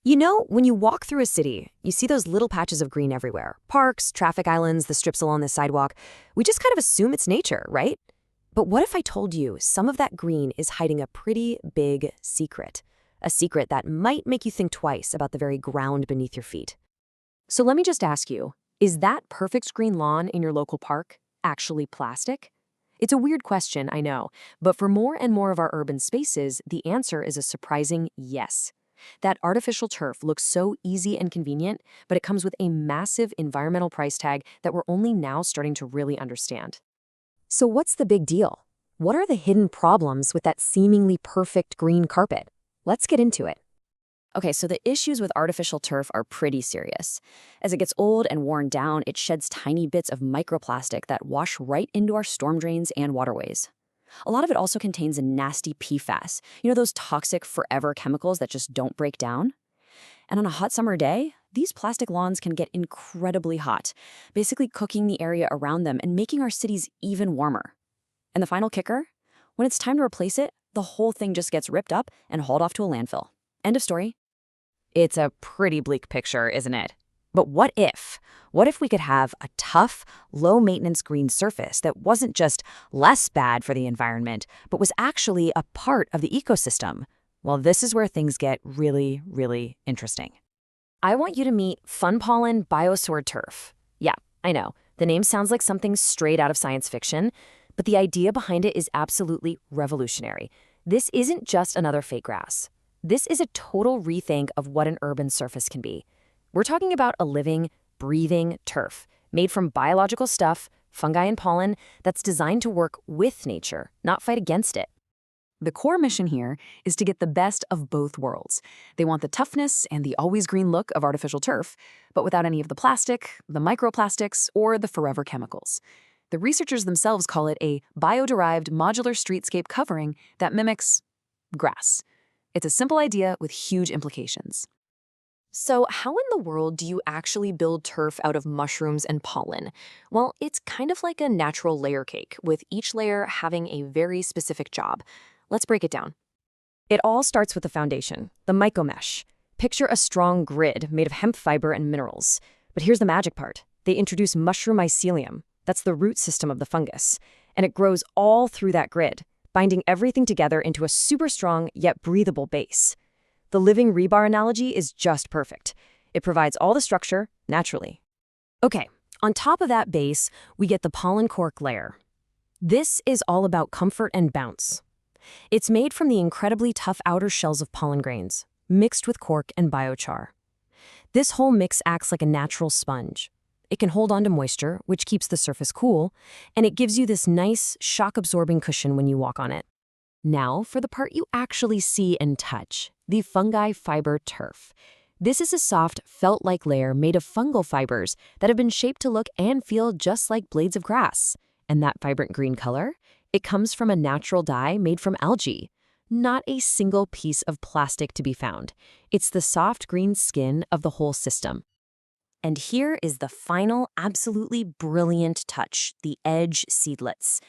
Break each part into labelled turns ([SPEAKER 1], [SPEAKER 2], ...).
[SPEAKER 1] You know, when you walk through a city, you see those little patches of green everywhere. Parks, traffic islands, the strips along the sidewalk. We just kind of assume it's nature, right? But what if I told you some of that green is hiding a pretty big secret? A secret that might make you think twice about the very ground beneath your feet. So let me just ask you, is that perfect green lawn in your local park actually plastic? It's a weird question, I know, but for more and more of our urban spaces, the answer is a surprising yes. That artificial turf looks so easy and convenient, but it comes with a massive environmental price tag that we're only now starting to really understand. So what's the big deal? What are the hidden problems with that seemingly perfect green carpet? Let's get into it. Okay, so the issues with artificial turf are pretty serious. As it gets old and worn down, it sheds tiny bits of microplastic that wash right into our storm drains and waterways. A lot of it also contains a nasty PFAS, those toxic forever chemicals that just don't break down. And on a hot summer day, these plastic lawns can get incredibly hot, basically cooking the area around them and making our cities even warmer. And the final kicker? When it's time to replace it, the whole thing just gets ripped up and hauled off to a landfill. End of story. It's a pretty bleak picture, isn't it? But what if? What if we could have a tough, low-maintenance green surface that wasn't just less bad for the environment, but was actually a part of the ecosystem? Well, this is where things get really, really interesting. I want you to meet Pollen Biosword Turf. Yeah, I know, the name sounds like something straight out of science fiction, but the idea behind it is absolutely revolutionary. This isn't just another fake grass. This is a total rethink of what an urban surface can be. We're talking about a living, breathing turf made from biological stuff, fungi and pollen, that's designed to work with nature, not fight against it. The core mission here is to get the best of both worlds. They want the toughness and the always green look of artificial turf, but without any of the plastic, the microplastics, or the forever chemicals. The researchers themselves call it a bio-derived modular streetscape covering that mimics grass. It's a simple idea with huge implications. So how in the world do you actually build turf out of mushrooms and pollen? Well, it's kind of like a natural layer cake, with each layer having a very specific job. Let's break it down. It all starts with the foundation, the mycomesh. Picture a strong grid made of hemp fiber and minerals. But here's the magic part. They introduce mushroom mycelium. That's the root system of the fungus. And it grows all through that grid, binding everything together into a super strong yet breathable base. The living rebar analogy is just perfect. It provides all the structure naturally. Okay, on top of that base, we get the pollen cork layer. This is all about comfort and bounce. It's made from the incredibly tough outer shells of pollen grains, mixed with cork and biochar. This whole mix acts like a natural sponge. It can hold on to moisture, which keeps the surface cool, and it gives you this nice, shock-absorbing cushion when you walk on it. Now, for the part you actually see and touch, the fungi fiber turf. This is a soft, felt-like layer made of fungal fibers that have been shaped to look and feel just like blades of grass. And that vibrant green color? It comes from a natural dye made from algae. Not a single piece of plastic to be found. It's the soft green skin of the whole system. And here is the final, absolutely brilliant touch, the edge seedlets.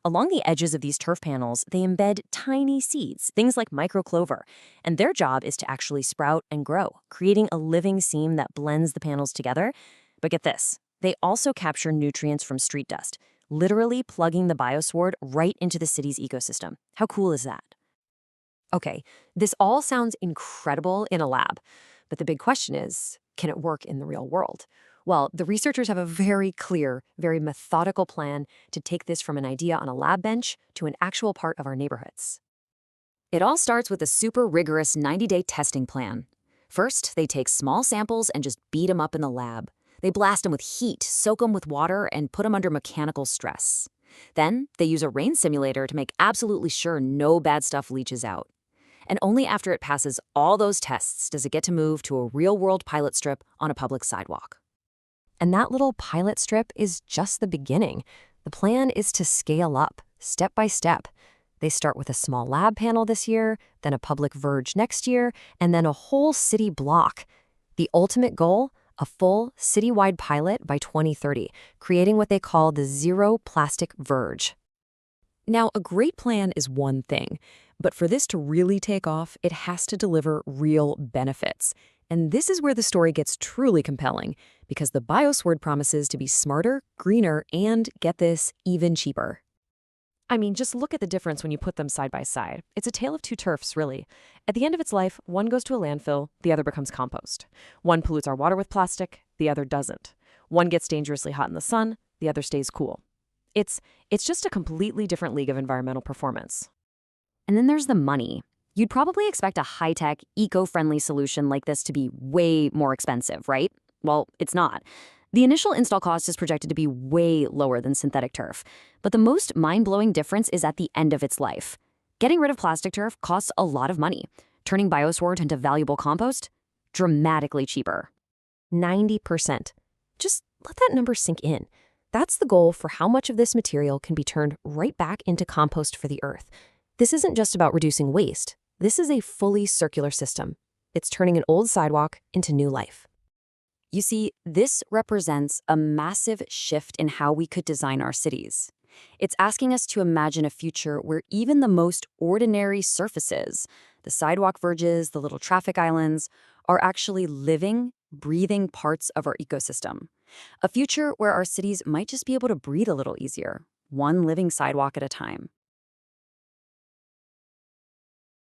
[SPEAKER 1] Along the edges of these turf panels, they embed tiny seeds, things like microclover, and their job is to actually sprout and grow, creating a living seam that blends the panels together. But get this, they also capture nutrients from street dust, literally plugging the biosword right into the city's ecosystem. How cool is that? Okay, this all sounds incredible in a lab, but the big question is, can it work in the real world? Well, the researchers have a very clear, very methodical plan to take this from an idea on a lab bench to an actual part of our neighborhoods. It all starts with a super rigorous 90-day testing plan. First, they take small samples and just beat them up in the lab. They blast them with heat, soak them with water, and put them under mechanical stress. Then, they use a rain simulator to make absolutely sure no bad stuff leaches out. And only after it passes all those tests does it get to move to a real-world pilot strip on a public sidewalk. And that little pilot strip is just the beginning. The plan is to scale up, step by step. They start with a small lab panel this year, then a public verge next year, and then a whole city block. The ultimate goal? A full citywide pilot by 2030, creating what they call the zero plastic verge. Now, a great plan is one thing, but for this to really take off, it has to deliver real benefits. And this is where the story gets truly compelling, because the biosword promises to be smarter, greener, and, get this, even cheaper. I mean, just look at the difference when you put them side by side. It's a tale of two turfs, really. At the end of its life, one goes to a landfill, the other becomes compost. One pollutes our water with plastic, the other doesn't. One gets dangerously hot in the sun, the other stays cool. It's just a completely different league of environmental performance.
[SPEAKER 2] And then there's the money. You'd probably expect a high-tech, eco-friendly solution like this to be way more expensive, right? Well, it's not. The initial install cost is projected to be way lower than synthetic turf, but the most mind-blowing difference is at the end of its life. Getting rid of plastic turf costs a lot of money. Turning biosword into valuable compost? Dramatically cheaper.
[SPEAKER 1] 90%. Just let that number sink in. That's the goal for how much of this material can be turned right back into compost for the earth. This isn't just about reducing waste. This is a fully circular system. It's turning an old sidewalk into new life.
[SPEAKER 2] You see, this represents a massive shift in how we could design our cities. It's asking us to imagine a future where even the most ordinary surfaces, the sidewalk verges, the little traffic islands, are actually living, breathing parts of our ecosystem. A future where our cities might just be able to breathe a little easier, one living sidewalk at a time.